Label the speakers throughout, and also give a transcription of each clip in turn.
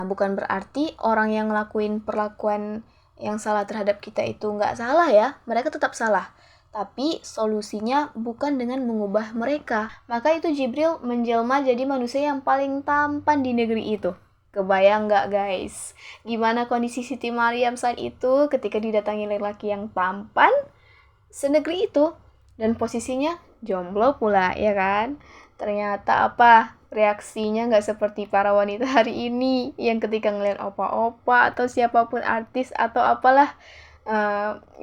Speaker 1: Bukan berarti orang yang ngelakuin perlakuan yang salah terhadap kita itu nggak salah ya, mereka tetap salah. Tapi solusinya bukan dengan mengubah mereka. Maka itu Jibril menjelma jadi manusia yang paling tampan di negeri itu. Kebayang nggak guys? Gimana kondisi Siti Maryam saat itu ketika didatangi laki-laki yang tampan senegeri itu? Dan posisinya jomblo pula, ya kan? Ternyata apa? Reaksinya nggak seperti para wanita hari ini yang ketika ngeliat opa-opa atau siapapun artis atau apalah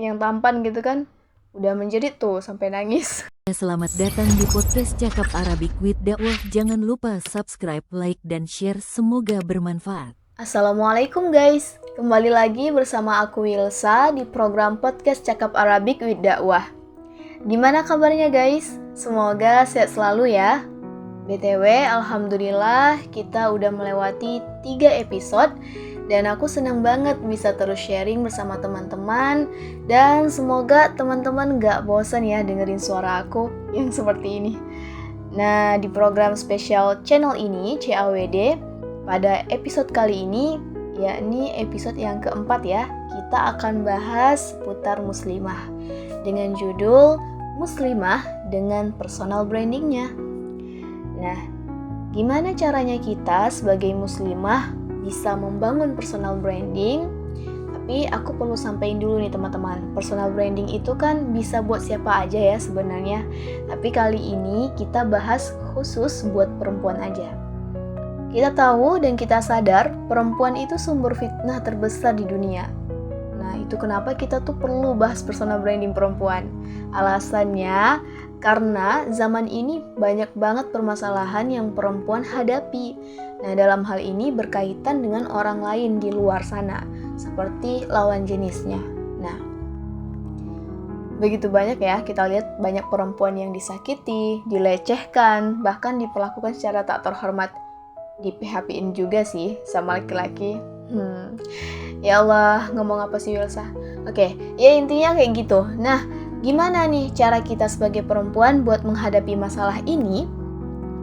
Speaker 1: yang tampan gitu kan, udah menjerit tuh sampai nangis.
Speaker 2: Selamat datang di podcast Cakap Arabic with Dakwah. Jangan lupa subscribe, like, dan share. Semoga bermanfaat.
Speaker 1: Assalamualaikum guys, kembali lagi bersama aku Wilsa di program podcast Cakap Arabic with Dakwah. Gimana kabarnya guys? Semoga sehat selalu ya. BTW, alhamdulillah kita udah melewati 3 episode dan aku senang banget bisa terus sharing bersama teman-teman dan semoga teman-teman gak bosan ya dengerin suara aku yang seperti ini. Nah, di program spesial channel ini, CAWD, pada episode kali ini, yakni episode yang keempat ya, kita akan bahas seputar muslimah dengan judul Muslimah dengan Personal Brandingnya. Nah, gimana caranya kita sebagai muslimah bisa membangun personal branding? Tapi aku perlu sampaikan dulu nih teman-teman, personal branding itu kan bisa buat siapa aja ya sebenarnya. Tapi kali ini kita bahas khusus buat perempuan aja. Kita tahu dan kita sadar perempuan itu sumber fitnah terbesar di dunia. Nah, itu kenapa kita tuh perlu bahas personal branding perempuan. Alasannya karena zaman ini banyak banget permasalahan yang perempuan hadapi. Nah, dalam hal ini berkaitan dengan orang lain di luar sana, seperti lawan jenisnya. Nah, begitu banyak ya, kita lihat banyak perempuan yang disakiti, dilecehkan, bahkan diperlakukan secara tak terhormat. Di PHP-in juga sih sama laki-laki. Ya Allah, ngomong apa sih Wilsa? Oke, ya intinya kayak gitu. Nah, gimana nih cara kita sebagai perempuan buat menghadapi masalah ini?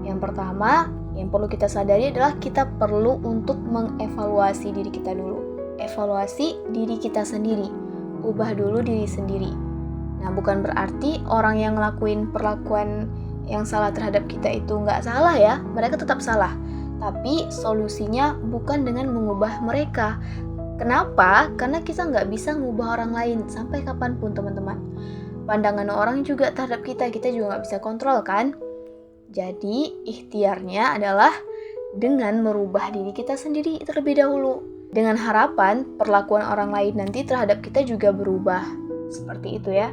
Speaker 1: Yang pertama, yang perlu kita sadari adalah kita perlu untuk mengevaluasi diri kita dulu. Evaluasi diri kita sendiri. Ubah dulu diri sendiri. Nah, bukan berarti orang yang ngelakuin perlakuan yang salah terhadap kita itu nggak salah ya. Mereka tetap salah. Tapi solusinya bukan dengan mengubah mereka. Kenapa? Karena kita nggak bisa mengubah orang lain sampai kapanpun teman-teman. Pandangan orang juga terhadap kita juga nggak bisa kontrol kan? Jadi ikhtiarnya adalah dengan merubah diri kita sendiri terlebih dahulu. Dengan harapan perlakuan orang lain nanti terhadap kita juga berubah. Seperti itu ya.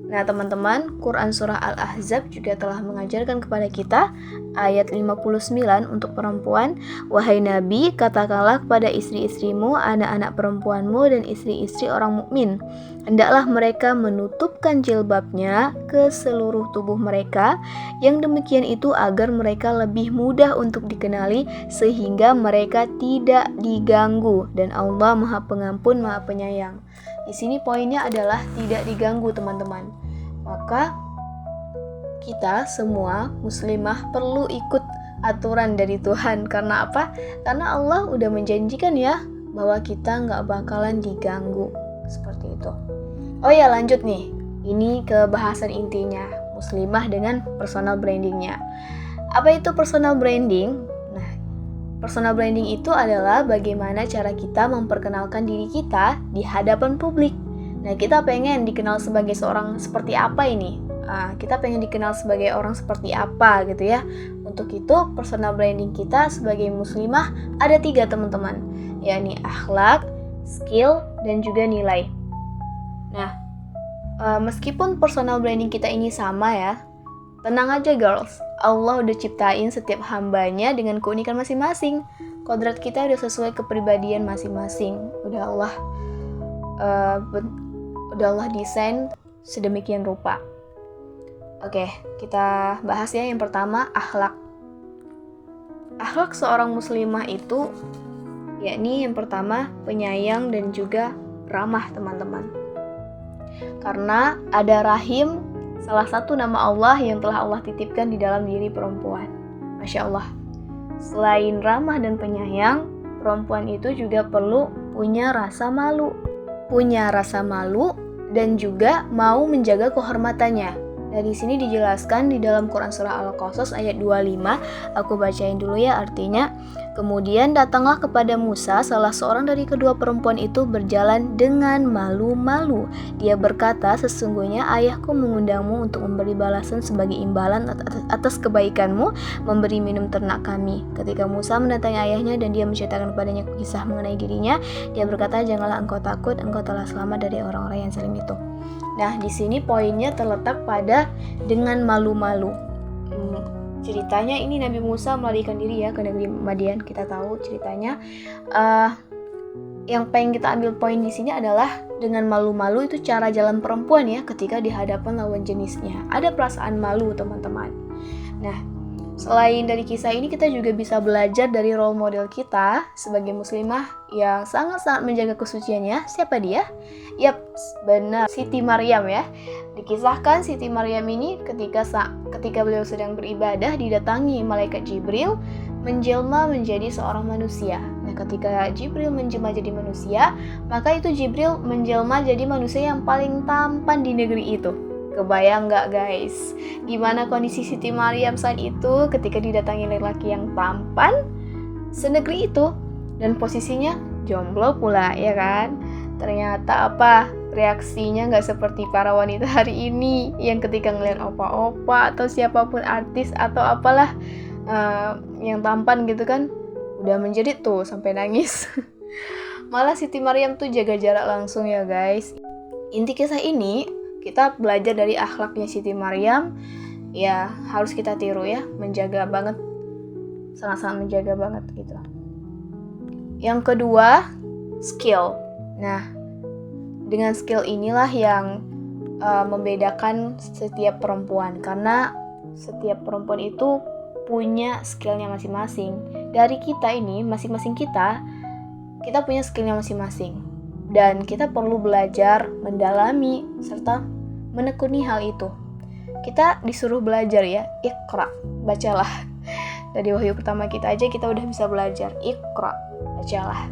Speaker 1: Nah teman-teman, Quran Surah Al-Ahzab juga telah mengajarkan kepada kita ayat 59 untuk perempuan. Wahai Nabi, katakanlah kepada istri-istrimu, anak-anak perempuanmu dan istri-istri orang mukmin, hendaklah mereka menutupkan jilbabnya ke seluruh tubuh mereka. Yang demikian itu agar mereka lebih mudah untuk dikenali sehingga mereka tidak diganggu. Dan Allah Maha Pengampun, Maha Penyayang. Di sini poinnya adalah tidak diganggu teman-teman. Maka kita semua muslimah perlu ikut aturan dari Tuhan. Karena apa? Karena Allah udah menjanjikan ya bahwa kita nggak bakalan diganggu. Seperti itu. Oh ya lanjut nih. Ini ke bahasan intinya. Muslimah dengan personal brandingnya. Apa itu personal branding? Personal branding itu adalah bagaimana cara kita memperkenalkan diri kita di hadapan publik. Nah, kita pengen dikenal sebagai seorang seperti apa ini? Kita pengen dikenal sebagai orang seperti apa gitu ya. Untuk itu, personal branding kita sebagai muslimah ada 3 teman-teman, yakni akhlak, skill, dan juga nilai. Nah, meskipun personal branding kita ini sama ya, tenang aja girls, Allah udah ciptain setiap hambanya dengan keunikan masing-masing. Kodrat kita udah sesuai kepribadian masing-masing. Udah Allah desain sedemikian rupa. Oke, kita bahas ya yang pertama, akhlak. Akhlak seorang muslimah itu yakni yang pertama penyayang dan juga ramah teman-teman. Karena ada rahim, salah satu nama Allah yang telah Allah titipkan di dalam diri perempuan. Masya Allah. Selain ramah dan penyayang, perempuan itu juga perlu punya rasa malu. Punya rasa malu dan juga mau menjaga kehormatannya. Nah, di sini dijelaskan di dalam Quran surah Al-Qasas ayat 25. Aku bacain dulu ya artinya. Kemudian datanglah kepada Musa salah seorang dari kedua perempuan itu berjalan dengan malu-malu. Dia berkata, sesungguhnya ayahku mengundangmu untuk memberi balasan sebagai imbalan atas kebaikanmu, memberi minum ternak kami. Ketika Musa mendatangi ayahnya dan dia menceritakan kepadanya kisah mengenai dirinya, dia berkata, janganlah engkau takut, engkau telah selamat dari orang-orang yang zalim itu. Nah, di sini poinnya terletak pada dengan malu-malu. Ceritanya ini Nabi Musa melarikan diri ya ke negeri Madian, kita tahu ceritanya. Yang pengen kita ambil poin di sini adalah dengan malu-malu itu cara jalan perempuan ya ketika di hadapan lawan jenisnya. Ada perasaan malu teman-teman. Nah, selain dari kisah ini kita juga bisa belajar dari role model kita sebagai muslimah yang sangat-sangat menjaga kesuciannya. Siapa dia? Yap, benar, Siti Maryam ya. Dikisahkan Siti Maryam ini ketika beliau sedang beribadah didatangi malaikat Jibril menjelma menjadi seorang manusia. Nah, ketika Jibril menjelma jadi manusia, maka itu Jibril menjelma jadi manusia yang paling tampan di negeri itu. Kebayang nggak guys? Gimana kondisi Siti Maryam saat itu ketika didatangi lelaki yang tampan senegeri itu dan posisinya jomblo pula ya kan? Ternyata apa? Reaksinya nggak seperti para wanita hari ini yang ketika ngeliat opa-opa atau siapapun artis atau apalah yang tampan gitu kan udah menjerit tuh sampai nangis. Malah Siti Maryam tuh jaga jarak langsung ya guys. Inti kisah ini kita belajar dari akhlaknya Siti Maryam, ya harus kita tiru ya, menjaga banget, sangat-sangat menjaga banget gitu. Yang kedua, skill. Nah, dengan skill inilah yang membedakan setiap perempuan, karena setiap perempuan itu punya skillnya masing-masing. Dari kita ini, masing-masing kita punya skillnya masing-masing. Dan kita perlu belajar, mendalami, serta menekuni hal itu. Kita disuruh belajar ya, Iqra, bacalah. Dari wahyu pertama kita aja kita udah bisa belajar, Iqra, bacalah.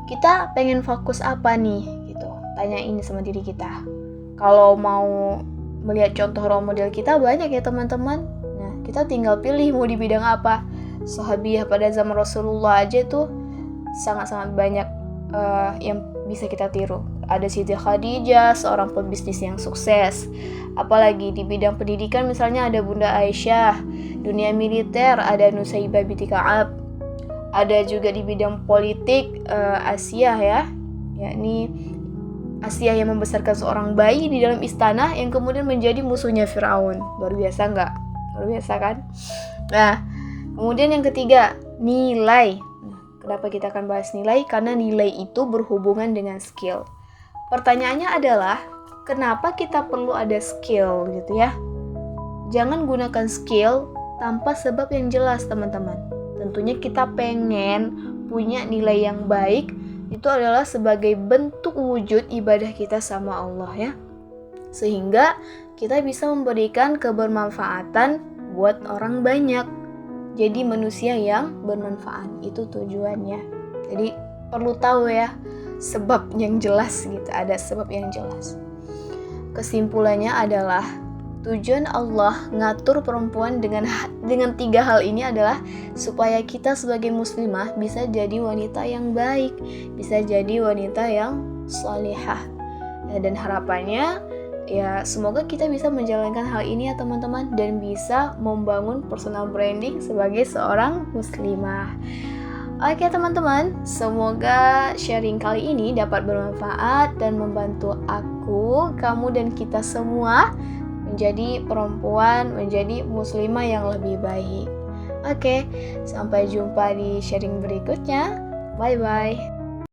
Speaker 1: Kita pengen fokus apa nih gitu, tanyain sama diri kita. Kalau mau melihat contoh role model kita banyak ya teman-teman. Nah, kita tinggal pilih mau di bidang apa. Sahabiah pada zaman Rasulullah aja tuh sangat-sangat banyak yang bisa kita tiru. Ada Siti Khadijah, seorang pebisnis yang sukses. Apalagi di bidang pendidikan misalnya ada Bunda Aisyah. Dunia militer ada Nusaibah binti Ka'ab. Ada juga di bidang politik Asiyah ya, yakni Asiyah yang membesarkan seorang bayi di dalam istana yang kemudian menjadi musuhnya Firaun. Luar biasa nggak? Luar biasa kan? Nah, kemudian yang ketiga, nilai. Kenapa kita akan bahas nilai? Karena nilai itu berhubungan dengan skill. Pertanyaannya adalah, kenapa kita perlu ada skill gitu ya? Jangan gunakan skill tanpa sebab yang jelas teman-teman. Tentunya kita pengen punya nilai yang baik, itu adalah sebagai bentuk wujud ibadah kita sama Allah ya. Sehingga kita bisa memberikan kebermanfaatan buat orang banyak. Jadi manusia yang bermanfaat, itu tujuannya. Jadi perlu tahu ya, sebab yang jelas gitu, ada sebab yang jelas. Kesimpulannya adalah tujuan Allah ngatur perempuan dengan 3 hal ini adalah supaya kita sebagai muslimah bisa jadi wanita yang baik, bisa jadi wanita yang salihah. Dan harapannya ya semoga kita bisa menjalankan hal ini ya teman-teman, dan bisa membangun personal branding sebagai seorang muslimah. Oke teman-teman, semoga sharing kali ini dapat bermanfaat dan membantu aku, kamu dan kita semua menjadi perempuan, menjadi muslimah yang lebih baik. Oke, sampai jumpa di sharing berikutnya. Bye-bye.